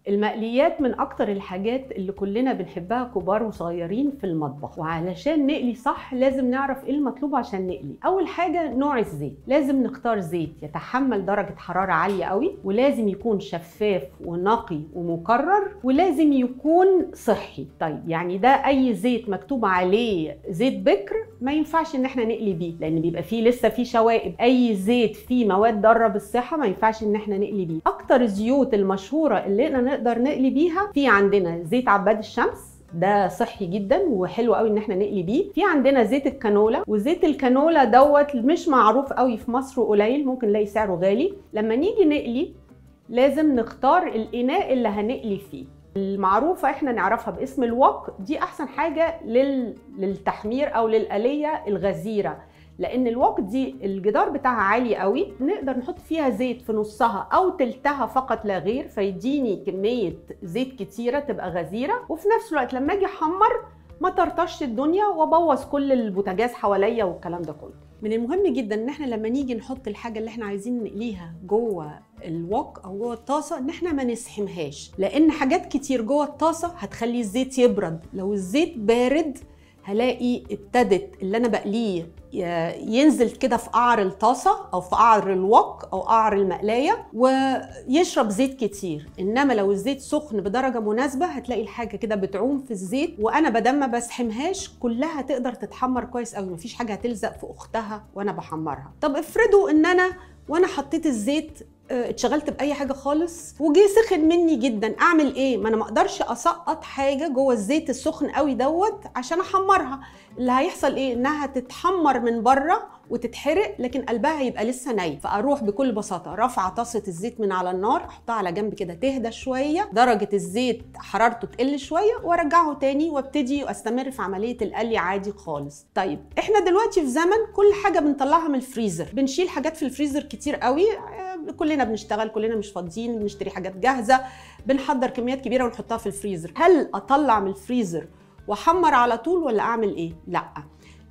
المقليات من اكتر الحاجات اللي كلنا بنحبها كبار وصغيرين في المطبخ، وعلشان نقلي صح لازم نعرف ايه المطلوب عشان نقلي. اول حاجة نوع الزيت، لازم نختار زيت يتحمل درجة حرارة عالية قوي، ولازم يكون شفاف ونقي ومكرر، ولازم يكون صحي. طيب يعني ده اي زيت مكتوب عليه زيت بكر ما ينفعش ان احنا نقلي بيه، لان بيبقى فيه لسه فيه شوائب. اي زيت فيه مواد ضاره بالصحه ما ينفعش ان احنا نقلي بيه. اكتر الزيوت المشهوره اللي نقدر نقلي بيها، في عندنا زيت عباد الشمس، ده صحي جدا وحلو قوي ان احنا نقلي بيه. في عندنا زيت الكانولا، وزيت الكانولا دوت مش معروف قوي في مصر وقليل، ممكن نلاقي سعره غالي. لما نيجي نقلي لازم نختار الاناء اللي هنقلي فيه. المعروفة احنا نعرفها باسم الوok، دي احسن حاجة للتحمير او للقلية الغزيرة، لان الوok دي الجدار بتاعها عالي قوي، نقدر نحط فيها زيت في نصها او تلتها فقط لا غير، فيديني كمية زيت كتيرة تبقى غزيرة، وفي نفس الوقت لما اجي احمر ما ترطش الدنيا وابوظ كل البوتاجاز حواليا والكلام ده كله. من المهم جدا ان احنا لما نيجي نحط الحاجه اللي احنا عايزين نقليها جوه الوok او جوه الطاسه ان احنا ما نسحمهاش، لان حاجات كتير جوه الطاسه هتخلي الزيت يبرد. لو الزيت بارد هلاقي ابتدت اللي انا بقليه ينزل كده في قعر الطاسه او في قعر الوok او قعر المقلايه ويشرب زيت كتير. انما لو الزيت سخن بدرجه مناسبه هتلاقي الحاجه كده بتعوم في الزيت، وانا بدل ما بسحمهاش كلها تقدر تتحمر كويس قوي، مفيش حاجه هتلزق في اختها وانا بحمرها. طب افرضوا ان انا وانا حطيت الزيت اتشغلت باي حاجه خالص وجي سخن مني جدا، اعمل ايه؟ ما انا ما اقدرش اسقط حاجه جوه الزيت السخن قوي دوت عشان احمرها. اللي هيحصل ايه؟ انها تتحمر من بره وتتحرق، لكن قلبها هيبقى لسه ني. فاروح بكل بساطه رافعه طاسه الزيت من على النار، احطها على جنب كده تهدى شويه، درجه الزيت حرارته تقل شويه، وارجعه تاني وابتدي استمر في عمليه القلي عادي خالص. طيب احنا دلوقتي في زمن كل حاجه بنطلعها من الفريزر، بنشيل حاجات في الفريزر كتير قوي، كلنا بنشتغل، كلنا مش فاضيين، بنشتري حاجات جاهزه، بنحضر كميات كبيره ونحطها في الفريزر. هل اطلع من الفريزر واحمر على طول ولا اعمل ايه؟ لا،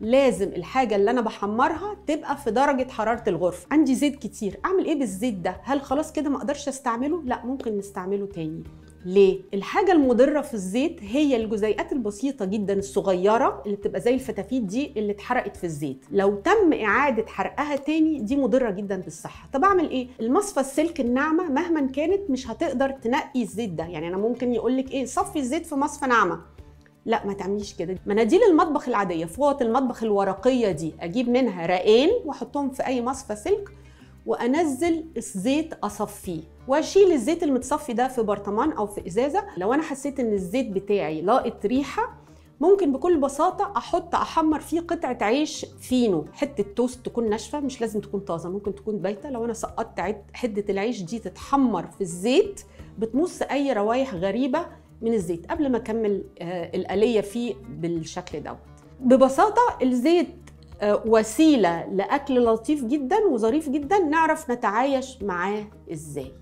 لازم الحاجه اللي انا بحمرها تبقى في درجه حراره الغرفه. عندي زيت كتير، اعمل ايه بالزيت ده؟ هل خلاص كده ما اقدرش استعمله؟ لا، ممكن نستعمله تاني. ليه؟ الحاجة المضرة في الزيت هي الجزيئات البسيطة جدا الصغيرة اللي بتبقى زي الفتافيت دي اللي اتحرقت في الزيت. لو تم إعادة حرقها تاني دي مضرة جدا بالصحة. طب أعمل إيه؟ المصفى السلك الناعمة مهما كانت مش هتقدر تنقي الزيت ده، يعني أنا ممكن يقولك إيه؟ صفي الزيت في مصفى ناعمة. لا، ما تعمليش كده. مناديل المطبخ العادية، فوط المطبخ الورقية دي، أجيب منها رقين وأحطهم في أي مصفى سلك وانزل الزيت اصفيه، واشيل الزيت المتصفي ده في برطمان او في ازازه. لو انا حسيت ان الزيت بتاعي لاقط ريحه، ممكن بكل بساطه احمر فيه قطعه عيش فينو، حته توست تكون ناشفه، مش لازم تكون طازه، ممكن تكون بايته. لو انا سقطت حته العيش دي تتحمر في الزيت، بتمص اي روايح غريبه من الزيت قبل ما اكمل القليه فيه بالشكل دوت. ببساطه الزيت وسيلة لأكل لطيف جدا وظريف جدا، نعرف نتعايش معاه ازاي.